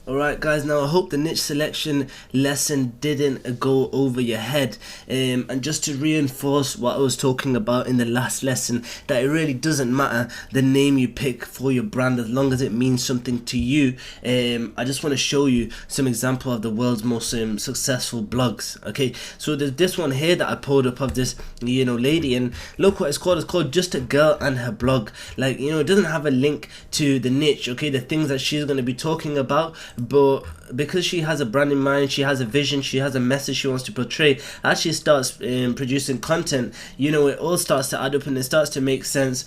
Alright guys, now I hope the niche selection lesson didn't go over your head, and just to reinforce what I was talking about in the last lesson, that it really doesn't matter the name you pick for your brand as long as it means something to you. I just want to show you some example of the world's most successful blogs. Okay, so there's this one here that I pulled up of this lady, and look what it's called Just a Girl and Her Blog. Like, it doesn't have a link to the niche, okay, the things that she's going to be talking about, but because she has a brand in mind, she has a vision, she has a message she wants to portray, as she starts producing content, it all starts to add up and it starts to make sense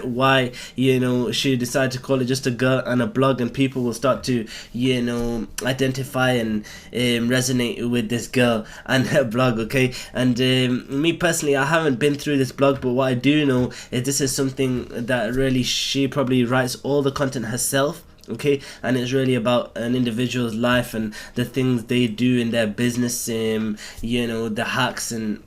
why she decided to call it Just a Girl and a Blog, and people will start to identify and resonate with this girl and her blog. Okay, and me personally, I haven't been through this blog, but what I do know is this is something that really she probably writes all the content herself. Okay, and it's really about an individual's life and the things they do in their business, the hacks and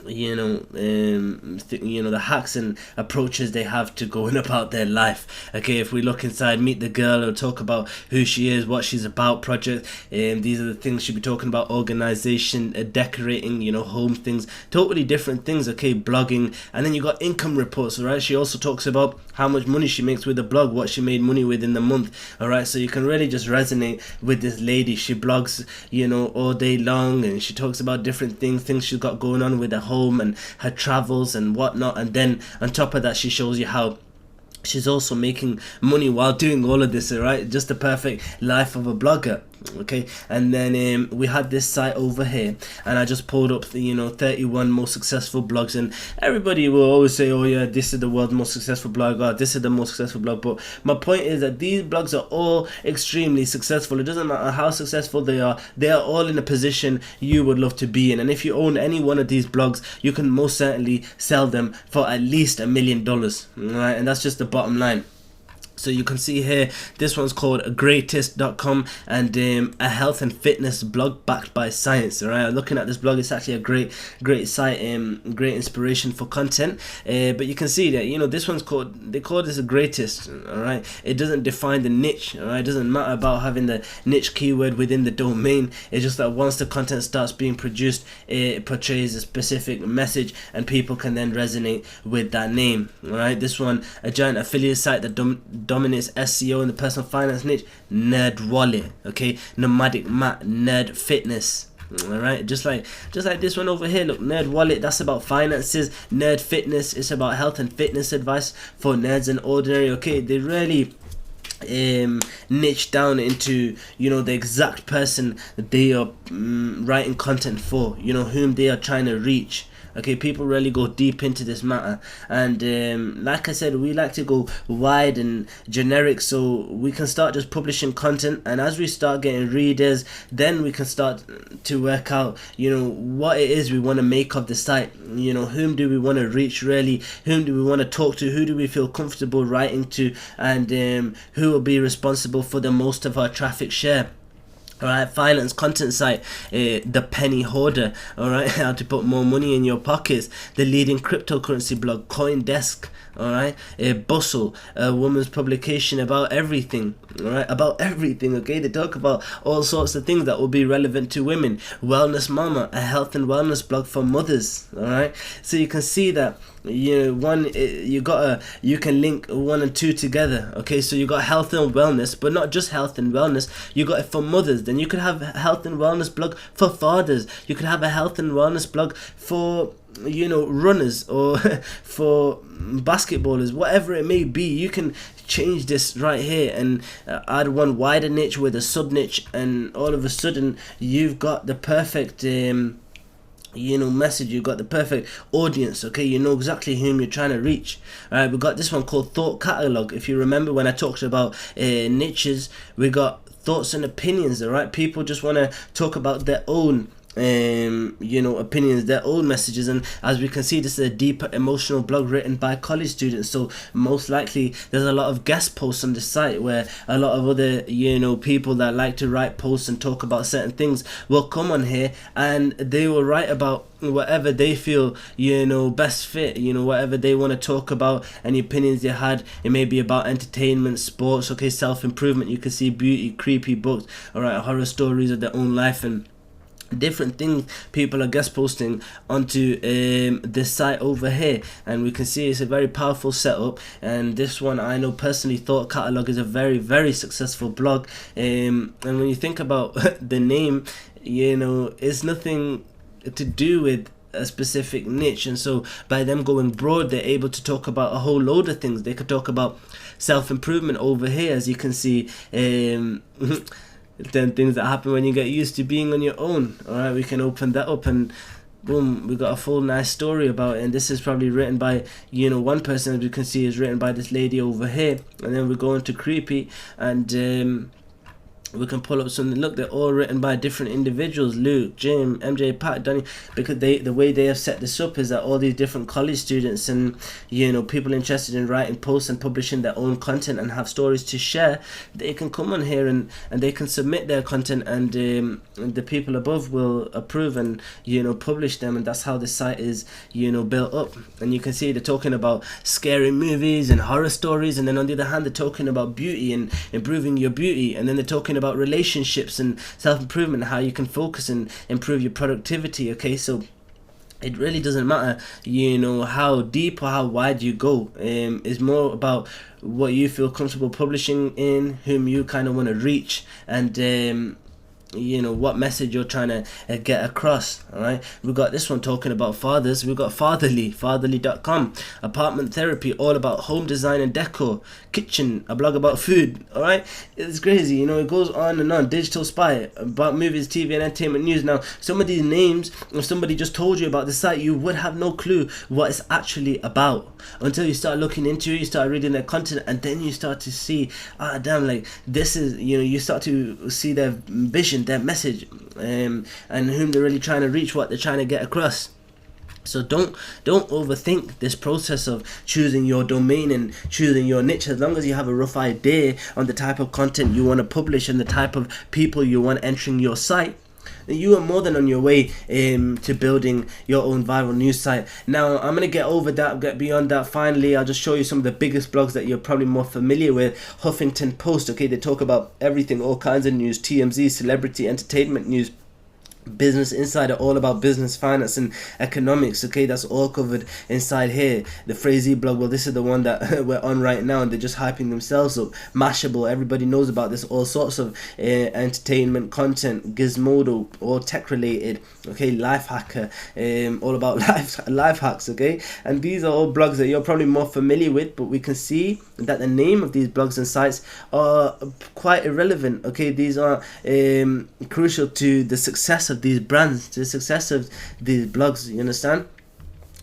the hacks and approaches they have to going about their life. Okay, if we look inside, meet the girl, or talk about who she is, what she's about, project, these are the things she'll be talking about: organization, decorating, home things, totally different things. Okay, blogging, and then you got income reports. All right, she also talks about how much money she makes with the blog, what she made money with in the month. All right, so you can really just resonate with this lady. She blogs all day long, and she talks about different things she's got going on with her home and her travels and whatnot, and then on top of that she shows you how she's also making money while doing all of this. All right, just the perfect life of a blogger. Okay, and then we had this site over here, and I just pulled up the 31 most successful blogs, and everybody will always say, oh yeah, this is the world's most successful blog, or this is the most successful blog. But my point is that these blogs are all extremely successful. It doesn't matter how successful they are all in a position you would love to be in, and if you own any one of these blogs, you can most certainly sell them for at least $1 million. All right, and that's just the bottom line. So you can see here, this one's called greatest.com, and a health and fitness blog backed by science. All right, looking at this blog, it's actually a great site, great inspiration for content. But you can see that this one's they call this a greatest. All right, it doesn't define the niche. All right, it doesn't matter about having the niche keyword within the domain. It's just that once the content starts being produced, it portrays a specific message, and people can then resonate with that name. All right, this one, a giant affiliate site that dominates SEO in the personal finance niche, Nerd Wallet. Okay, Nomadic Mat, Nerd Fitness. All right, just like this one over here. Look, Nerd Wallet, that's about finances. Nerd Fitness, it's about health and fitness advice for nerds and ordinary. Okay, they really niche down into the exact person that they are writing content for, whom they are trying to reach. Okay, people really go deep into this matter, and like I said, we like to go wide and generic, so we can start just publishing content, and as we start getting readers, then we can start to work out what it is we want to make of the site. Whom do we want to reach really, whom do we want to talk to, who do we feel comfortable writing to, and who will be responsible for the most of our traffic share. Alright, finance content site, the penny hoarder. Alright, how to put more money in your pockets. The leading cryptocurrency blog, CoinDesk. Alright, Bustle, a woman's publication about everything. Alright, about everything. Okay, they talk about all sorts of things that will be relevant to women. Wellness Mama, a health and wellness blog for mothers. Alright, so you can see that you can link 1 and 2 together. Okay, so you got health and wellness, but not just health and wellness, you got it for mothers. Then you could have a health and wellness blog for fathers. You could have a health and wellness blog for runners, or for basketballers, whatever it may be. You can change this right here and add one wider niche with a sub niche, and all of a sudden you've got the perfect message, you got the perfect audience. Okay, you know exactly whom you're trying to reach. Alright, we got this one called Thought Catalog. If you remember when I talked about niches, we got thoughts and opinions. Alright, people just want to talk about their own opinions, their own messages. And as we can see, this is a deeper emotional blog written by college students, so most likely there's a lot of guest posts on the site where a lot of other people that like to write posts and talk about certain things will come on here, and they will write about whatever they feel best fit, whatever they want to talk about, any opinions they had. It may be about entertainment, sports, okay, self-improvement. You can see beauty, creepy books, all right, horror stories of their own life, and different things people are guest posting onto this site over here. And we can see it's a very powerful setup, and this one, I know personally, Thought Catalog is a very, very successful blog. And when you think about the name, it's nothing to do with a specific niche, and so by them going broad, they're able to talk about a whole load of things. They could talk about self-improvement over here, as you can see. 10 things that happen when you get used to being on your own. All right, we can open that up, and boom, we got a full nice story about it. And this is probably written by one person, as we can see, is written by this lady over here. And then we go into creepy, and we can pull up something. Look, they're all written by different individuals: Luke, Jim, MJ, Pat, Donny. Because the way they have set this up is that all these different college students and people interested in writing posts and publishing their own content and have stories to share, they can come on here and they can submit their content, and the people above will approve and publish them. And that's how the site is built up. And you can see they're talking about scary movies and horror stories, and then on the other hand, they're talking about beauty and improving your beauty, and then they're talking about relationships and self-improvement, how you can focus and improve your productivity. Okay, so it really doesn't matter how deep or how wide you go. It's more about what you feel comfortable publishing in, whom you kind of want to reach, and what message you're trying to get across. All right, we've got this one talking about fathers. We've got fatherly.com, apartment therapy, all about home design and decor, kitchen, a blog about food. All right, it's crazy. It goes on and on. Digital spy, about movies, TV, and entertainment news. Now, some of these names, if somebody just told you about the site, you would have no clue what it's actually about until you start looking into it, you start reading their content, and then you start to see, damn, like this is, you start to see their vision, their message, and whom they're really trying to reach, what they're trying to get across. So don't overthink this process of choosing your domain and choosing your niche. As long as you have a rough idea on the type of content you want to publish and the type of people you want entering your site, you are more than on your way to building your own viral news site. Now, I'm going to get beyond that. Finally, I'll just show you some of the biggest blogs that you're probably more familiar with. Huffington Post, okay, they talk about everything, all kinds of news. TMZ, celebrity, entertainment news. Business Insider, all about business, finance, and economics. Okay, that's all covered inside here. The Frazee blog, well, this is the one that we're on right now, and they're just hyping themselves up. Mashable, everybody knows about this. All sorts of entertainment content. Gizmodo, all tech related. Okay, Life Hacker, all about life hacks. Okay, and these are all blogs that you're probably more familiar with, but we can see that the name of these blogs and sites are quite irrelevant. Okay, these are crucial to the success of these brands, to the success of these blogs, you understand?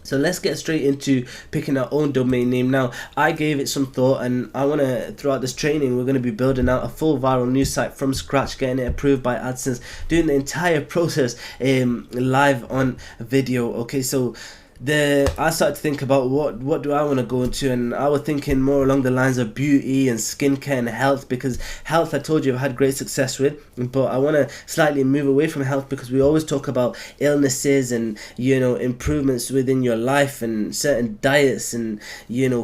So let's get straight into picking our own domain name. Now, I gave it some thought, and I want to, throughout this training, we're going to be building out a full viral news site from scratch, getting it approved by AdSense, doing the entire process live on video. Okay, so I started to think about what do I want to go into, and I was thinking more along the lines of beauty and skincare and health, because health, I told you, I've had great success with, but I want to slightly move away from health, because we always talk about illnesses and improvements within your life and certain diets and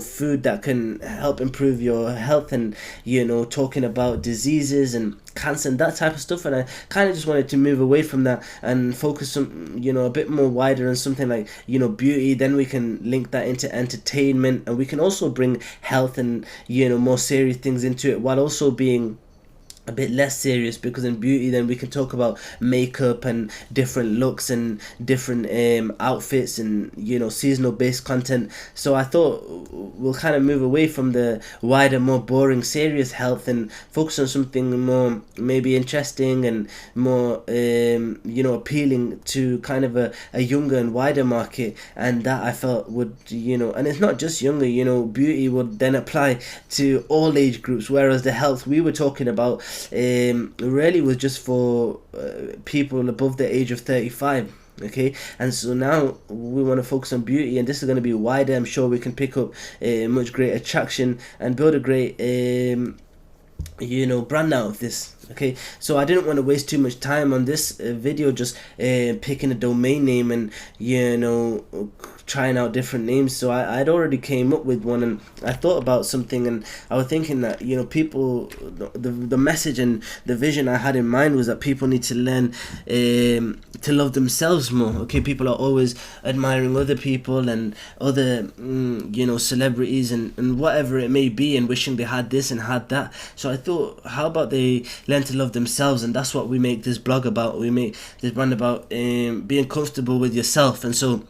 food that can help improve your health, and talking about diseases and cancer and that type of stuff. And I kind of just wanted to move away from that and focus on a bit more wider on something like beauty. Then we can link that into entertainment, and we can also bring health and more serious things into it, while also being a bit less serious, because in beauty then we can talk about makeup and different looks and different outfits and seasonal based content. So I thought we'll kind of move away from the wider, more boring, serious health and focus on something more maybe interesting and more appealing to kind of a younger and wider market. And that I felt would and it's not just younger, beauty would then apply to all age groups, whereas the health we were talking about really was just for people above the age of 35. Okay, and so now we want to focus on beauty, and this is going to be wider. I'm sure we can pick up much greater traction and build a great brand out of this. Okay, so I didn't want to waste too much time on this video just picking a domain name and trying out different names. So I'd already came up with one, and I thought about something, and I was thinking that people, the message and the vision I had in mind was that people need to learn to love themselves more. Okay, people are always admiring other people and other celebrities and whatever it may be, and wishing they had this and had that. So I thought, how about they learn to love themselves? And that's what we make this blog about. We make this brand about being comfortable with yourself. And so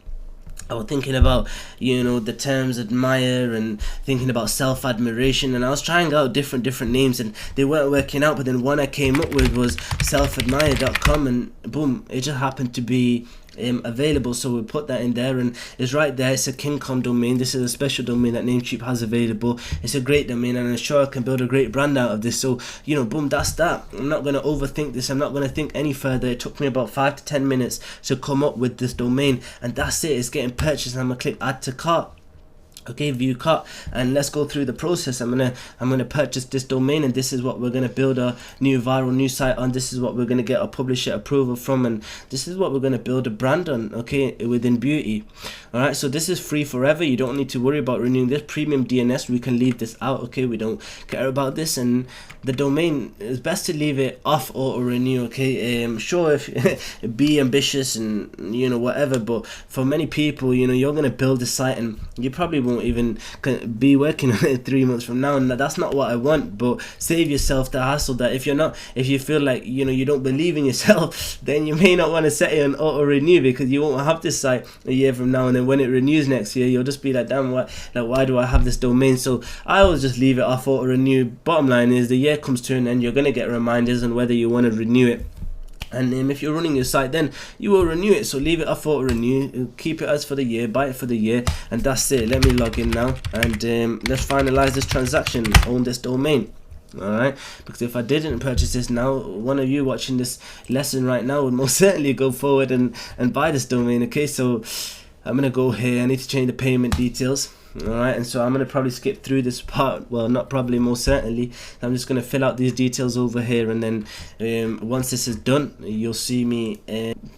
I was thinking about the terms admire and thinking about self-admiration, and I was trying out different names, and they weren't working out. But then one I came up with was selfadmire.com, and boom, it just happened to be available, so we put that in there, and it's right there. It's a King Kong domain. This is a special domain that Namecheap has available. It's a great domain, and I'm sure I can build a great brand out of this. So boom, that's that. I'm not going to overthink this. I'm not going to think any further. It took me about 5 to 10 minutes to come up with this domain, and that's it. It's getting purchased, and I'm gonna click add to cart. Okay, view cart, and let's go through the process. I'm gonna purchase this domain, and this is what we're gonna build our new viral news site on. This is what we're gonna get our publisher approval from, and this is what we're gonna build a brand on. Okay, within beauty. All right, so this is free forever. You don't need to worry about renewing this. Premium DNS, we can leave this out. Okay, we don't care about this, and the domain is best to leave it off auto renew. Okay, sure, if be ambitious and whatever, but for many people, you're gonna build a site and you probably won't even be working on it 3 months from now, and that's not what I want. But save yourself the hassle that if you feel like you don't believe in yourself, then you may not want to set it on auto renew, because you won't have this site a year from now, and then when it renews next year, you'll just be like, damn, why do I have this domain? So I will just leave it off auto renew. Bottom line is, the year comes to an end, you're gonna get reminders on whether you want to renew it. And if you're running your site, then you will renew it. So leave it off auto renew, keep it as for the year, buy it for the year, and that's it. Let me log in now, and let's finalize this transaction, own this domain. Alright, because if I didn't purchase this now, one of you watching this lesson right now would most certainly go forward and buy this domain. Okay, so I'm gonna go here. I need to change the payment details. Alright, and so I'm going to probably skip through this part. Well, not probably, most certainly. I'm just going to fill out these details over here, and then once this is done, you'll see me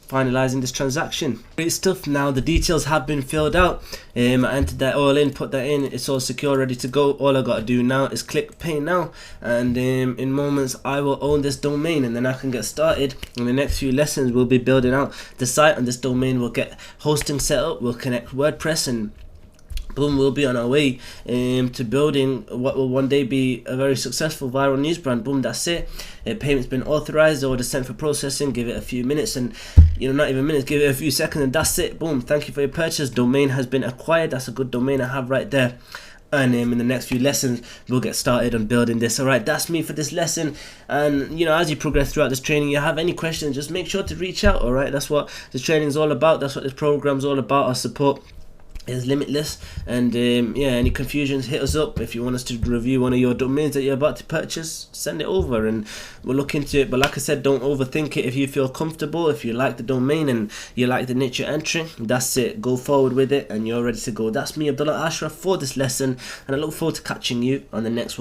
finalizing this transaction. Great stuff. Now the details have been filled out. I entered that all in, put that in. It's all secure, ready to go. All I got to do now is click pay now, and in moments I will own this domain, and then I can get started. In the next few lessons, we'll be building out the site on this domain. We'll get hosting set up, we'll connect WordPress, and boom, we'll be on our way to building what will one day be a very successful viral news brand. Boom, that's it. Payment's been authorized, order sent for processing. Give it a few minutes, and not even minutes, give it a few seconds, and that's it. Boom, thank you for your purchase. Domain has been acquired. That's a good domain I have right there. And in the next few lessons, we'll get started on building this. Alright, that's me for this lesson. And as you progress throughout this training, you have any questions, just make sure to reach out. Alright, that's what this training is all about. That's what this program is all about. Our support is limitless, and any confusions, hit us up. If you want us to review one of your domains that you're about to purchase, send it over and we'll look into it. But like I said, don't overthink it. If you feel comfortable, if you like the domain and you like the niche you're entering, that's it. Go forward with it and you're ready to go. That's me, Abdullah Ashraf, for this lesson, and I look forward to catching you on the next one.